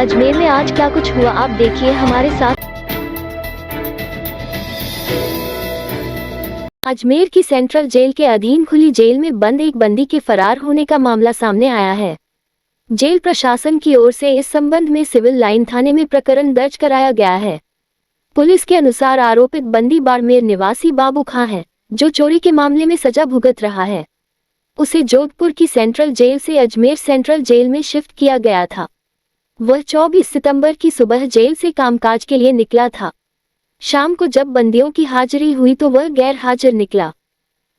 अजमेर में आज क्या कुछ हुआ आप देखिए हमारे साथ। अजमेर की सेंट्रल जेल के अधीन खुली जेल में बंद एक बंदी के फरार होने का मामला सामने आया है। जेल प्रशासन की ओर से इस संबंध में सिविल लाइन थाने में प्रकरण दर्ज कराया गया है। पुलिस के अनुसार आरोपित बंदी बाड़मेर निवासी बाबू खां है, जो चोरी के मामले में सजा भुगत रहा है। उसे जोधपुर की सेंट्रल जेल से अजमेर सेंट्रल जेल में शिफ्ट किया गया था। वह 24 सितंबर की सुबह जेल से कामकाज के लिए निकला था। शाम को जब बंदियों की हाजिरी हुई तो वह गैर हाजिर निकला।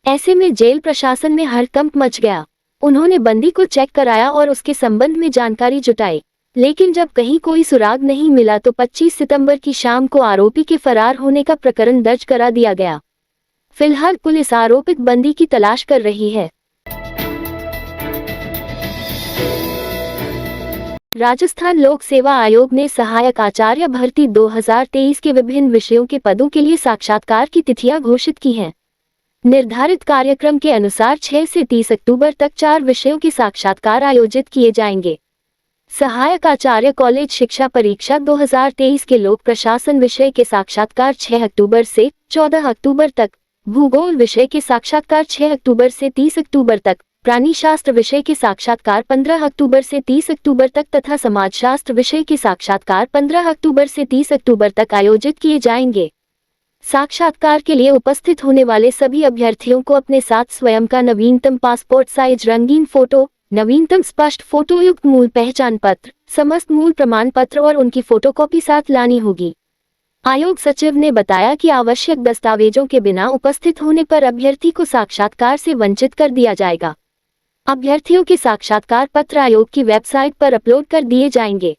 ऐसे में जेल प्रशासन में हड़कंप मच गया। उन्होंने बंदी को चेक कराया और उसके संबंध में जानकारी जुटाई, लेकिन जब कहीं कोई सुराग नहीं मिला तो 25 सितंबर की शाम को आरोपी के फरार होने का प्रकरण दर्ज करा दिया गया। फिलहाल पुलिस आरोपित बंदी की तलाश कर रही है। राजस्थान लोक सेवा आयोग ने सहायक आचार्य भर्ती 2023 के विभिन्न विषयों के पदों के लिए साक्षात्कार की तिथियां घोषित की हैं। निर्धारित कार्यक्रम के अनुसार 6 से 30 अक्टूबर तक 4 विषयों के साक्षात्कार आयोजित किए जाएंगे। सहायक आचार्य कॉलेज शिक्षा परीक्षा 2023 के लोक प्रशासन विषय के साक्षात्कार 6 अक्टूबर से 14 अक्टूबर तक, भूगोल विषय के साक्षात्कार 6 अक्टूबर से 30 अक्टूबर तक, प्राणीशास्त्र विषय के साक्षात्कार 15 अक्टूबर से 30 अक्टूबर तक तथा समाजशास्त्र विषय के साक्षात्कार 15 अक्टूबर से 30 अक्टूबर तक आयोजित किए जाएंगे। साक्षात्कार के लिए उपस्थित होने वाले सभी अभ्यर्थियों को अपने साथ स्वयं का नवीनतम पासपोर्ट साइज रंगीन फोटो, नवीनतम स्पष्ट फोटो युक्त मूल पहचान पत्र, समस्त मूल प्रमाण पत्र और उनकी फोटोकॉपी साथ लानी होगी। आयोग सचिव ने बताया कि आवश्यक दस्तावेजों के बिना उपस्थित होने पर अभ्यर्थी को साक्षात्कार से वंचित कर दिया जाएगा। अभ्यर्थियों के साक्षात्कार पत्र आयोग की वेबसाइट पर अपलोड कर दिए जाएंगे।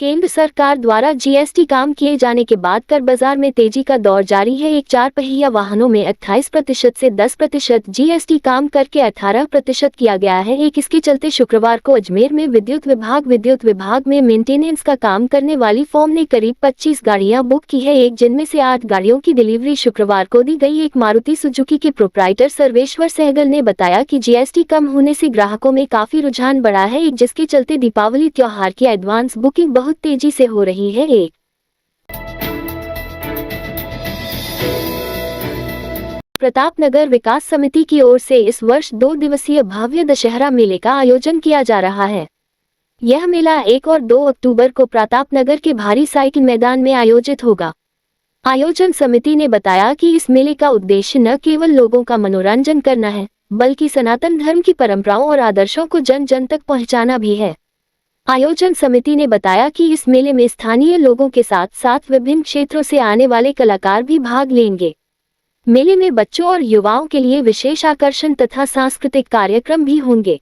केंद्र सरकार द्वारा जीएसटी कम किए जाने के बाद कर बाजार में तेजी का दौर जारी है। एक 4 पहिया वाहनों में 28% से 10% जीएसटी कम करके 18% किया गया है। इसके चलते शुक्रवार को अजमेर में विद्युत विभाग में मेंटेनेंस का काम करने वाली फर्म ने करीब 25 गाड़ियां बुक की है, जिनमें से 8 गाड़ियों की डिलीवरी शुक्रवार को दी गई। एक मारुति सुजुकी के प्रोप्राइटर सर्वेश्वर सहगल ने बताया कि जीएसटी कम होने से ग्राहकों में काफी रुझान बढ़ा है, जिसके चलते दीपावली त्योहार की एडवांस बुकिंग बहुत तेजी से हो रही है। प्रतापनगर विकास समिति की ओर से इस वर्ष 2 दिवसीय भव्य दशहरा मेले का आयोजन किया जा रहा है। यह मेला 1 और 2 अक्टूबर को प्रतापनगर के भारी साइकिल मैदान में आयोजित होगा। आयोजन समिति ने बताया कि इस मेले का उद्देश्य न केवल लोगों का मनोरंजन करना है, बल्कि सनातन धर्म की परंपराओं और आदर्शों को जन जन तक पहुंचाना भी है। आयोजन समिति ने बताया कि इस मेले में स्थानीय लोगों के साथ साथ विभिन्न क्षेत्रों से आने वाले कलाकार भी भाग लेंगे। मेले में बच्चों और युवाओं के लिए विशेष आकर्षण तथा सांस्कृतिक कार्यक्रम भी होंगे।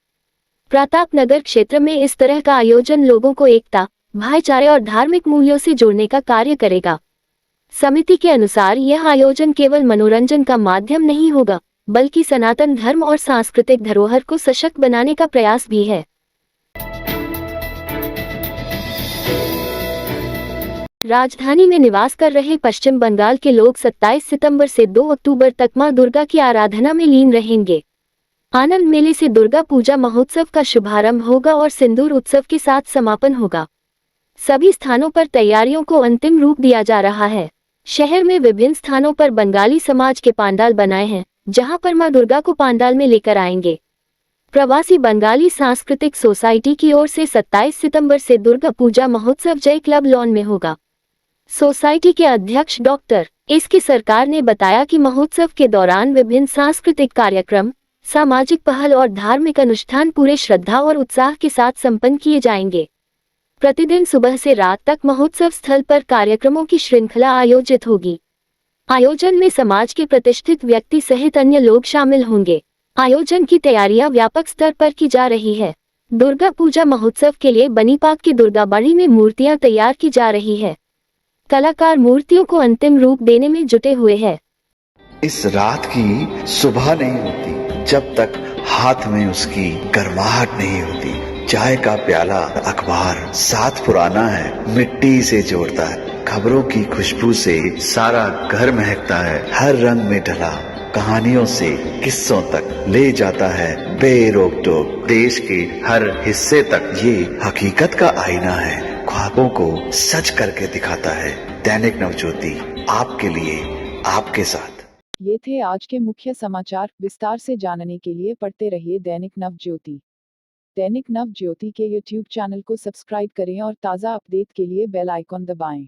प्रतापनगर क्षेत्र में इस तरह का आयोजन लोगों को एकता, भाईचारे और धार्मिक मूल्यों से जोड़ने का कार्य करेगा। समिति के अनुसार यह आयोजन केवल मनोरंजन का माध्यम नहीं होगा, बल्कि सनातन धर्म और सांस्कृतिक धरोहर को सशक्त बनाने का प्रयास भी है। राजधानी में निवास कर रहे पश्चिम बंगाल के लोग 27 सितंबर से 2 अक्टूबर तक मां दुर्गा की आराधना में लीन रहेंगे। आनंद मेले से दुर्गा पूजा महोत्सव का शुभारंभ होगा और सिंदूर उत्सव के साथ समापन होगा। सभी स्थानों पर तैयारियों को अंतिम रूप दिया जा रहा है। शहर में विभिन्न स्थानों पर बंगाली समाज के पंडाल बनाए हैं, जहां पर मां दुर्गा को पंडाल में लेकर आएंगे। प्रवासी बंगाली सांस्कृतिक सोसाइटी की ओर से 27 सितंबर से दुर्गा पूजा महोत्सव जय क्लब लॉन में होगा। सोसाइटी के अध्यक्ष डॉक्टर एस.के. सरकार ने बताया कि महोत्सव के दौरान विभिन्न सांस्कृतिक कार्यक्रम, सामाजिक पहल और धार्मिक अनुष्ठान पूरे श्रद्धा और उत्साह के साथ संपन्न किए जाएंगे। प्रतिदिन सुबह से रात तक महोत्सव स्थल पर कार्यक्रमों की श्रृंखला आयोजित होगी। आयोजन में समाज के प्रतिष्ठित व्यक्ति सहित अन्य लोग शामिल होंगे। आयोजन की तैयारियां व्यापक स्तर पर की जा रही है। दुर्गा पूजा महोत्सव के लिए बनीपाक की दुर्गा बाड़ी में मूर्तियां तैयार की जा रही है। कलाकार मूर्तियों को अंतिम रूप देने में जुटे हुए हैं। इस रात की सुबह नहीं होती जब तक हाथ में उसकी गर्माहट नहीं होती। चाय का प्याला, अखबार साथ पुराना है, मिट्टी से जोड़ता है। खबरों की खुशबू से सारा घर महकता है। हर रंग में ढला कहानियों से किस्सों तक ले जाता है बेरोक टोक। देश के हर हिस्से तक ये हकीकत का आईना है, ख्वाबों को सच करके दिखाता है। दैनिक नवज्योति, आपके लिए, आपके साथ। ये थे आज के मुख्य समाचार। विस्तार से जानने के लिए पढ़ते रहिए दैनिक नवज्योति। दैनिक नवज्योति के YouTube चैनल को सब्सक्राइब करें और ताज़ा अपडेट के लिए बेल आइकॉन दबाएं।